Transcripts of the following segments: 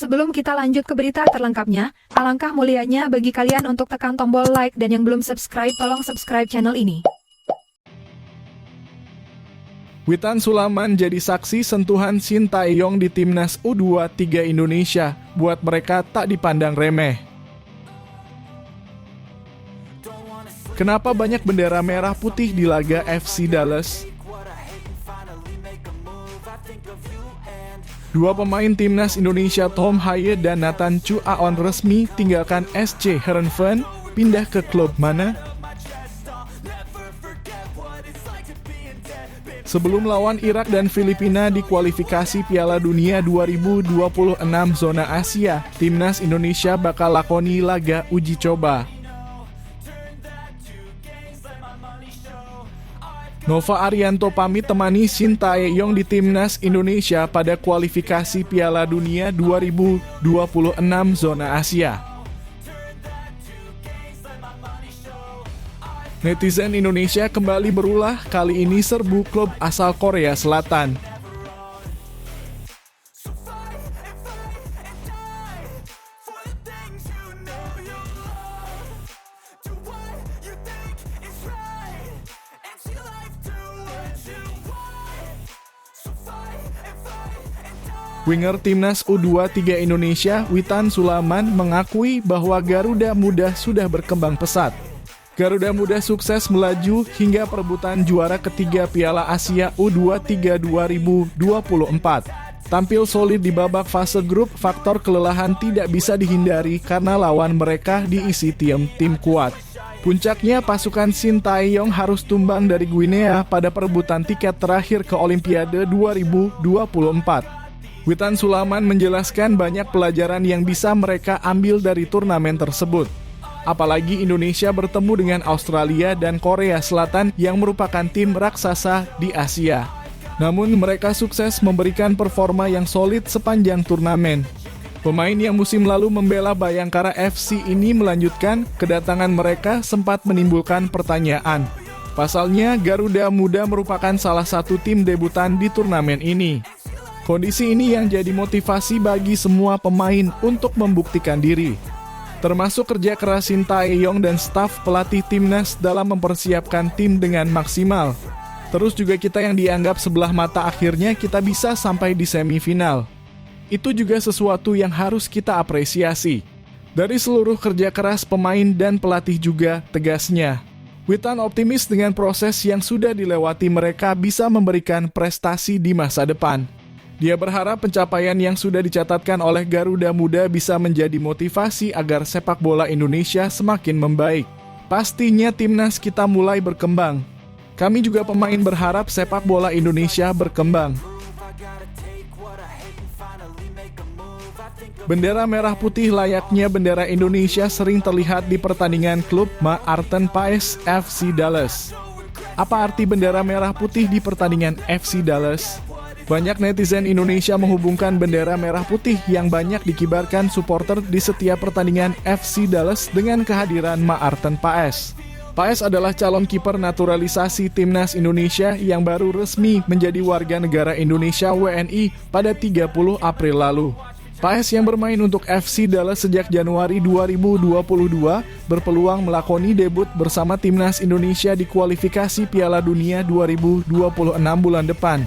Sebelum kita lanjut ke berita terlengkapnya, alangkah mulianya bagi kalian untuk tekan tombol like dan yang belum subscribe tolong subscribe channel ini. Witan Sulaiman jadi saksi sentuhan Shin Tae-yong di Timnas U23 Indonesia, buat mereka tak dipandang remeh. Kenapa banyak bendera merah putih di laga FC Dallas? Dua pemain Timnas Indonesia Tom Haye dan Nathan Chu Aon resmi tinggalkan SC Heerenveen, pindah ke klub mana? Sebelum lawan Irak dan Filipina di kualifikasi Piala Dunia 2026 zona Asia, Timnas Indonesia bakal lakoni laga uji coba. Nova Arianto pamit temani Shin Tae-yong di Timnas Indonesia pada kualifikasi Piala Dunia 2026 zona Asia. Netizen Indonesia kembali berulah, kali ini serbu klub asal Korea Selatan. Winger Timnas U23 Indonesia, Witan Sulaiman, mengakui bahwa Garuda Muda sudah berkembang pesat. Garuda Muda sukses melaju hingga perebutan juara ketiga Piala Asia U23 2024. Tampil solid di babak fase grup, faktor kelelahan tidak bisa dihindari karena lawan mereka diisi tim kuat. Puncaknya pasukan Shin Tae-yong harus tumbang dari Guinea pada perebutan tiket terakhir ke Olimpiade 2024. Witan Sulaiman menjelaskan banyak pelajaran yang bisa mereka ambil dari turnamen tersebut. Apalagi Indonesia bertemu dengan Australia dan Korea Selatan yang merupakan tim raksasa di Asia. Namun mereka sukses memberikan performa yang solid sepanjang turnamen. Pemain yang musim lalu membela Bayangkara FC ini melanjutkan, kedatangan mereka sempat menimbulkan pertanyaan. Pasalnya Garuda Muda merupakan salah satu tim debutan di turnamen ini. Kondisi ini yang jadi motivasi bagi semua pemain untuk membuktikan diri. Termasuk kerja keras Shin Tae-yong dan staf pelatih timnas dalam mempersiapkan tim dengan maksimal. Terus juga kita yang dianggap sebelah mata akhirnya kita bisa sampai di semifinal. Itu juga sesuatu yang harus kita apresiasi. Dari seluruh kerja keras pemain dan pelatih juga, tegasnya. Witan optimis dengan proses yang sudah dilewati mereka bisa memberikan prestasi di masa depan. Dia berharap pencapaian yang sudah dicatatkan oleh Garuda Muda bisa menjadi motivasi agar sepak bola Indonesia semakin membaik. Pastinya timnas kita mulai berkembang. Kami juga pemain berharap sepak bola Indonesia berkembang. Bendera merah putih layaknya bendera Indonesia sering terlihat di pertandingan klub Maarten Paes FC Dallas. Apa arti bendera merah putih di pertandingan FC Dallas? Banyak netizen Indonesia menghubungkan bendera merah putih yang banyak dikibarkan supporter di setiap pertandingan FC Dallas dengan kehadiran Maarten Paes. Paes adalah calon kiper naturalisasi Timnas Indonesia yang baru resmi menjadi warga negara Indonesia WNI pada 30 April lalu. Paes yang bermain untuk FC Dallas sejak Januari 2022 berpeluang melakoni debut bersama Timnas Indonesia di kualifikasi Piala Dunia 2026 bulan depan.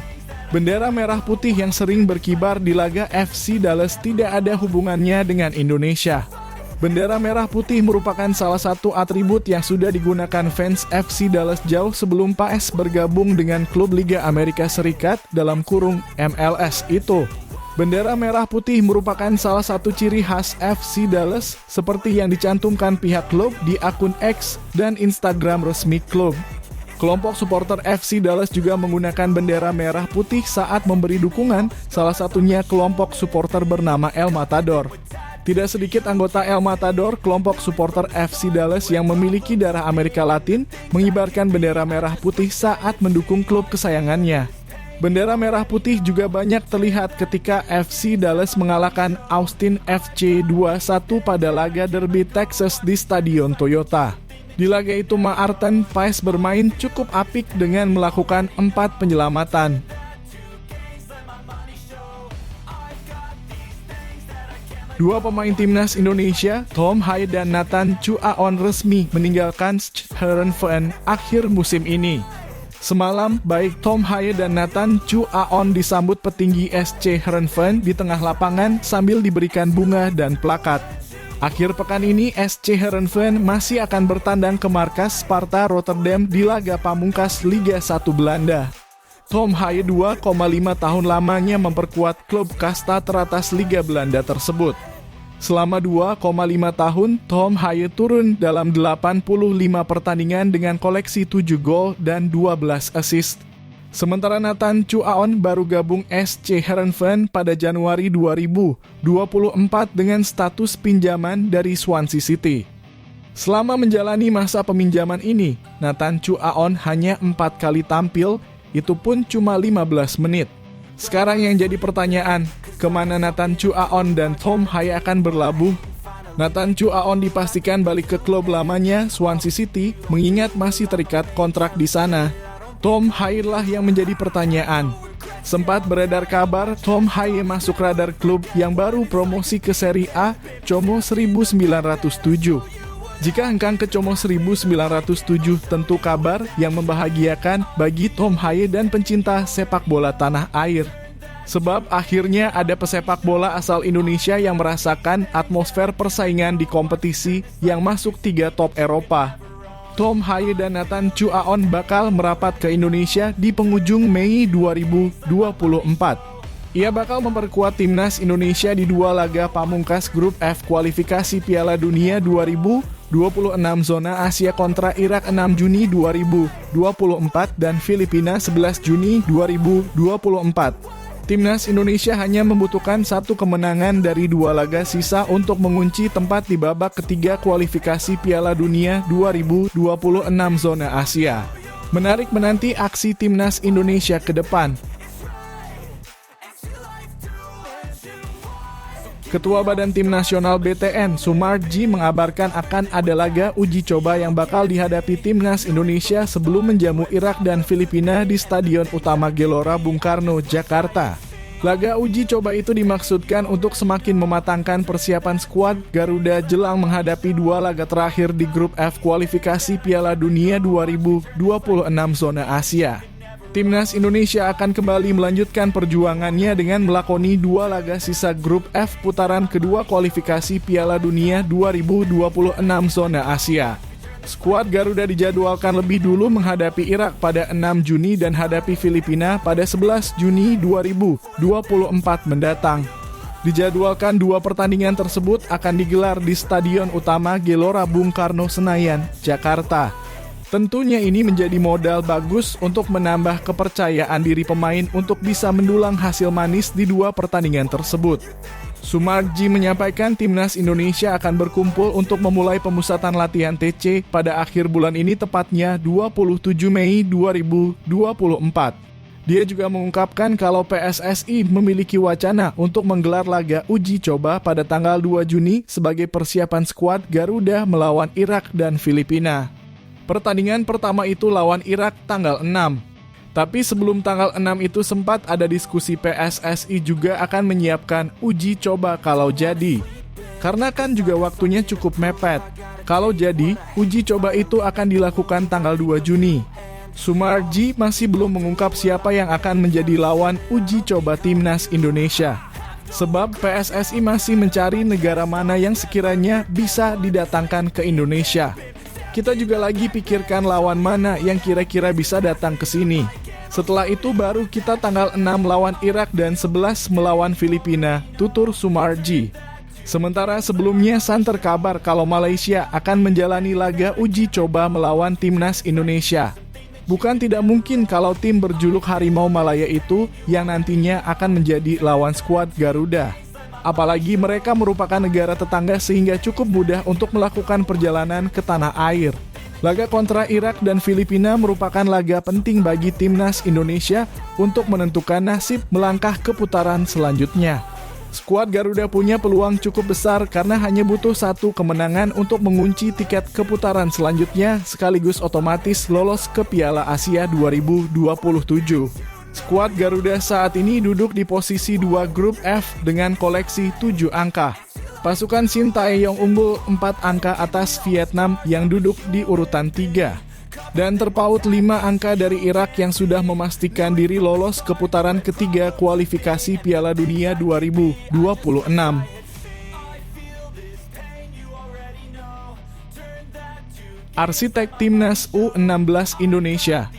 Bendera merah putih yang sering berkibar di laga FC Dallas tidak ada hubungannya dengan Indonesia. Bendera merah putih merupakan salah satu atribut yang sudah digunakan fans FC Dallas jauh sebelum Paes bergabung dengan klub Liga Amerika Serikat (MLS) itu. Bendera merah putih merupakan salah satu ciri khas FC Dallas seperti yang dicantumkan pihak klub di akun X dan Instagram resmi klub. Kelompok supporter FC Dallas juga menggunakan bendera merah putih saat memberi dukungan, salah satunya kelompok supporter bernama El Matador. Tidak sedikit anggota El Matador, kelompok supporter FC Dallas yang memiliki darah Amerika Latin, mengibarkan bendera merah putih saat mendukung klub kesayangannya. Bendera merah putih juga banyak terlihat ketika FC Dallas mengalahkan Austin FC 2-1 pada laga Derby Texas di Stadion Toyota. Di laga itu Maarten Paes bermain cukup apik dengan melakukan 4 penyelamatan. Dua pemain timnas Indonesia, Tom Haye dan Nathan Chu Aon resmi meninggalkan SC Heerenveen akhir musim ini. Semalam, baik Tom Haye dan Nathan Chu Aon disambut petinggi SC Heerenveen di tengah lapangan sambil diberikan bunga dan plakat. Akhir pekan ini, SC Heerenveen masih akan bertandang ke markas Sparta Rotterdam di laga pamungkas Liga 1 Belanda. Tom Haye 2,5 tahun lamanya memperkuat klub kasta teratas Liga Belanda tersebut. Selama 2,5 tahun, Tom Haye turun dalam 85 pertandingan dengan koleksi 7 gol dan 12 assist. Sementara Nathan Chu Aon baru gabung SC Heerenveen pada Januari 2024 dengan status pinjaman dari Swansea City. Selama menjalani masa peminjaman ini, Nathan Chu Aon hanya 4 kali tampil, itu pun cuma 15 menit. Sekarang yang jadi pertanyaan, kemana Nathan Chu Aon dan Tom Haye akan berlabuh? Nathan Chu Aon dipastikan balik ke klub lamanya, Swansea City, mengingat masih terikat kontrak di sana. Tom Haye lah yang menjadi pertanyaan. Sempat beredar kabar Tom Haye masuk radar klub yang baru promosi ke Serie A, Como 1907. Jika hengkang ke Como 1907, tentu kabar yang membahagiakan bagi Tom Haye dan pencinta sepak bola tanah air. Sebab akhirnya ada pesepak bola asal Indonesia yang merasakan atmosfer persaingan di kompetisi yang masuk 3 top Eropa. Tom Haye dan Nathan Chu Aon bakal merapat ke Indonesia di penghujung Mei 2024. Ia bakal memperkuat timnas Indonesia di 2 laga pamungkas grup F kualifikasi Piala Dunia 2026 zona Asia kontra Irak 6 Juni 2024 dan Filipina 11 Juni 2024. Timnas Indonesia hanya membutuhkan 1 kemenangan dari 2 laga sisa untuk mengunci tempat di babak ketiga kualifikasi Piala Dunia 2026 zona Asia. Menarik menanti aksi timnas Indonesia ke depan. Ketua Badan Tim Nasional BTN, Sumarji, mengabarkan akan ada laga uji coba yang bakal dihadapi Timnas Indonesia sebelum menjamu Irak dan Filipina di Stadion Utama Gelora Bung Karno, Jakarta. Laga uji coba itu dimaksudkan untuk semakin mematangkan persiapan skuad Garuda jelang menghadapi 2 laga terakhir di grup F kualifikasi Piala Dunia 2026 zona Asia. Timnas Indonesia akan kembali melanjutkan perjuangannya dengan melakoni 2 laga sisa grup F putaran kedua kualifikasi Piala Dunia 2026 zona Asia. Skuad Garuda dijadwalkan lebih dulu menghadapi Irak pada 6 Juni dan hadapi Filipina pada 11 Juni 2024 mendatang. Dijadwalkan 2 pertandingan tersebut akan digelar di Stadion Utama Gelora Bung Karno, Senayan, Jakarta. Tentunya ini menjadi modal bagus untuk menambah kepercayaan diri pemain untuk bisa mendulang hasil manis di 2 pertandingan tersebut. Sumarji menyampaikan timnas Indonesia akan berkumpul untuk memulai pemusatan latihan TC pada akhir bulan ini, tepatnya 27 Mei 2024. Dia juga mengungkapkan kalau PSSI memiliki wacana untuk menggelar laga uji coba pada tanggal 2 Juni sebagai persiapan skuad Garuda melawan Irak dan Filipina. Pertandingan pertama itu lawan Irak tanggal 6. Tapi sebelum tanggal 6 itu sempat ada diskusi PSSI juga akan menyiapkan uji coba kalau jadi. Karena kan juga waktunya cukup mepet. Kalau jadi, uji coba itu akan dilakukan tanggal 2 Juni. Sumarji masih belum mengungkap siapa yang akan menjadi lawan uji coba timnas Indonesia. Sebab PSSI masih mencari negara mana yang sekiranya bisa didatangkan ke Indonesia. Kita juga lagi pikirkan lawan mana yang kira-kira bisa datang ke sini. Setelah itu baru kita tanggal 6 lawan Irak dan 11 melawan Filipina, tutur Sumarji. Sementara sebelumnya santer kabar kalau Malaysia akan menjalani laga uji coba melawan timnas Indonesia. Bukan tidak mungkin kalau tim berjuluk Harimau Malaya itu yang nantinya akan menjadi lawan skuad Garuda. Apalagi mereka merupakan negara tetangga sehingga cukup mudah untuk melakukan perjalanan ke tanah air. Laga kontra Irak dan Filipina merupakan laga penting bagi timnas Indonesia untuk menentukan nasib melangkah ke putaran selanjutnya. Skuad Garuda punya peluang cukup besar karena hanya butuh 1 kemenangan untuk mengunci tiket ke putaran selanjutnya sekaligus otomatis lolos ke Piala Asia 2027. Skuad Garuda saat ini duduk di posisi 2 grup F dengan koleksi 7 angka. Pasukan Sintayong unggul 4 angka atas Vietnam yang duduk di urutan 3. Dan terpaut 5 angka dari Irak yang sudah memastikan diri lolos ke putaran ketiga kualifikasi Piala Dunia 2026. Arsitek Timnas U16 Indonesia,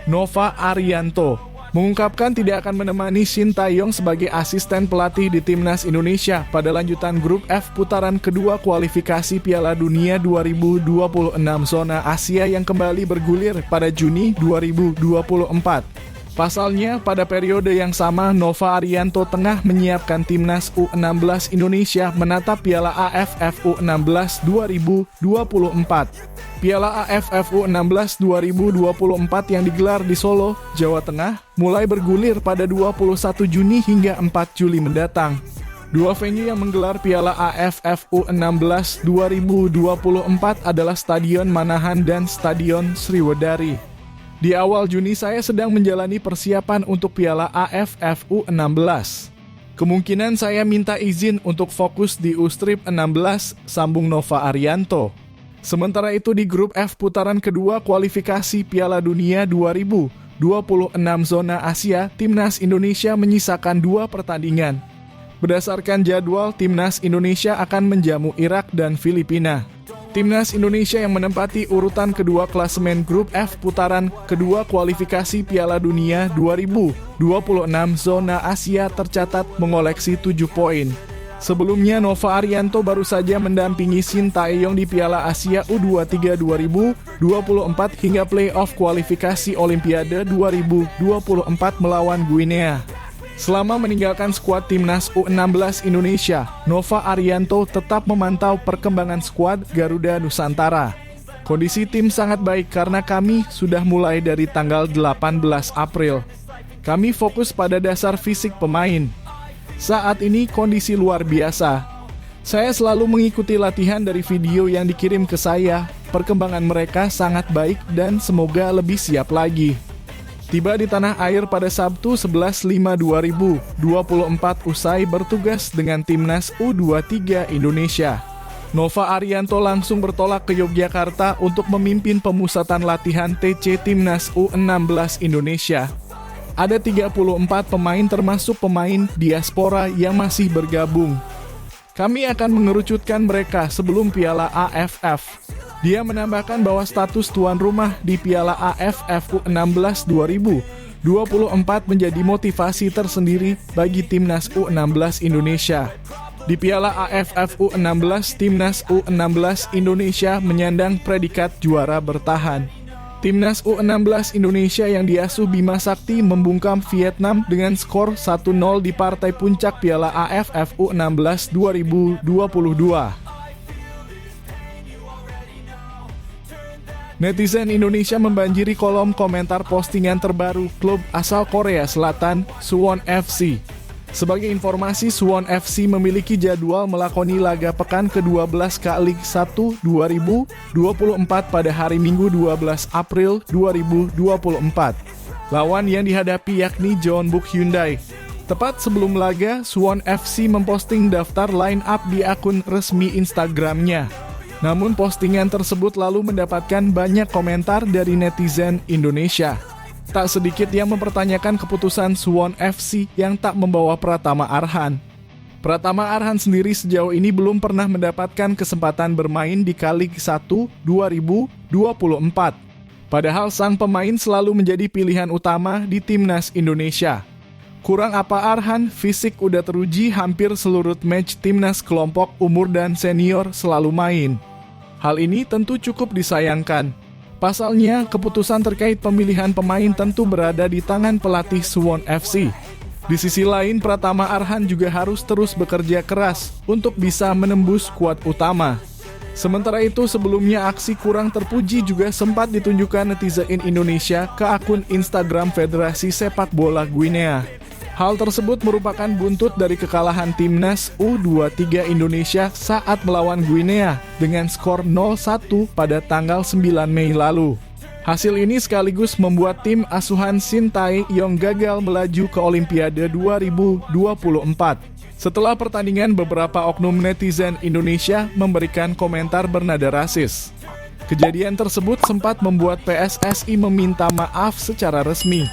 Nova Arianto, mengungkapkan tidak akan menemani Sintayong sebagai asisten pelatih di Timnas Indonesia pada lanjutan grup F putaran kedua kualifikasi Piala Dunia 2026 zona Asia yang kembali bergulir pada Juni 2024. Pasalnya, pada periode yang sama, Nova Arianto tengah menyiapkan Timnas U16 Indonesia menatap Piala AFF U16 2024. Piala AFF U16 2024 yang digelar di Solo, Jawa Tengah, mulai bergulir pada 21 Juni hingga 4 Juli mendatang. Dua venue yang menggelar Piala AFF U16 2024 adalah Stadion Manahan dan Stadion Sriwedari. Di awal Juni saya sedang menjalani persiapan untuk Piala AFF U16. Kemungkinan saya minta izin untuk fokus di U-Strip 16, sambung Nova Arianto. Sementara itu di grup F putaran kedua kualifikasi Piala Dunia 2026 zona Asia, Timnas Indonesia menyisakan 2 pertandingan. Berdasarkan jadwal, Timnas Indonesia akan menjamu Irak dan Filipina. Timnas Indonesia yang menempati urutan kedua klasemen grup F putaran kedua kualifikasi Piala Dunia 2026 zona Asia tercatat mengoleksi 7 poin. Sebelumnya, Nova Arianto baru saja mendampingi Sintayong di Piala Asia U23 2024 hingga play-off kualifikasi Olimpiade 2024 melawan Guinea. Selama meninggalkan skuad Timnas U16 Indonesia, Nova Arianto tetap memantau perkembangan skuad Garuda Nusantara. Kondisi tim sangat baik karena kami sudah mulai dari tanggal 18 April. Kami fokus pada dasar fisik pemain. Saat ini kondisi luar biasa. Saya selalu mengikuti latihan dari video yang dikirim ke saya. Perkembangan mereka sangat baik dan semoga lebih siap lagi. Tiba di tanah air pada Sabtu 11/5/2024 usai bertugas dengan Timnas U23 Indonesia. Nova Arianto langsung bertolak ke Yogyakarta untuk memimpin pemusatan latihan TC Timnas U16 Indonesia. Ada 34 pemain termasuk pemain diaspora yang masih bergabung. Kami akan mengerucutkan mereka sebelum Piala AFF. Dia menambahkan bahwa status tuan rumah di Piala AFF U16 2024 menjadi motivasi tersendiri bagi Timnas U16 Indonesia. Di Piala AFF U16, Timnas U16 Indonesia menyandang predikat juara bertahan. Timnas U16 Indonesia yang diasuh Bima Sakti membungkam Vietnam dengan skor 1-0 di partai puncak Piala AFF U16 2022. Netizen Indonesia membanjiri kolom komentar postingan terbaru klub asal Korea Selatan, Suwon FC. Sebagai informasi, Suwon FC memiliki jadwal melakoni laga pekan ke-12 K-League 1 2024 pada hari Minggu 12 April 2024. Lawan yang dihadapi yakni Jeonbuk Hyundai. Tepat sebelum laga, Suwon FC memposting daftar line-up di akun resmi Instagramnya. Namun postingan tersebut lalu mendapatkan banyak komentar dari netizen Indonesia. Tak sedikit yang mempertanyakan keputusan Suwon FC yang tak membawa Pratama Arhan. Pratama Arhan sendiri sejauh ini belum pernah mendapatkan kesempatan bermain di K-League 1 2024. Padahal sang pemain selalu menjadi pilihan utama di Timnas Indonesia. Kurang apa Arhan, fisik udah teruji, hampir seluruh match Timnas kelompok umur dan senior selalu main. Hal ini tentu cukup disayangkan. Pasalnya, keputusan terkait pemilihan pemain tentu berada di tangan pelatih Suwon FC. Di sisi lain, Pratama Arhan juga harus terus bekerja keras untuk bisa menembus skuad utama. Sementara itu, sebelumnya aksi kurang terpuji juga sempat ditunjukkan netizen Indonesia ke akun Instagram Federasi Sepak Bola Guinea. Hal tersebut merupakan buntut dari kekalahan Timnas U23 Indonesia saat melawan Guinea dengan skor 0-1 pada tanggal 9 Mei lalu. Hasil ini sekaligus membuat tim asuhan Shin Tae-yong gagal melaju ke Olimpiade 2024. Setelah pertandingan, beberapa oknum netizen Indonesia memberikan komentar bernada rasis. Kejadian tersebut sempat membuat PSSI meminta maaf secara resmi.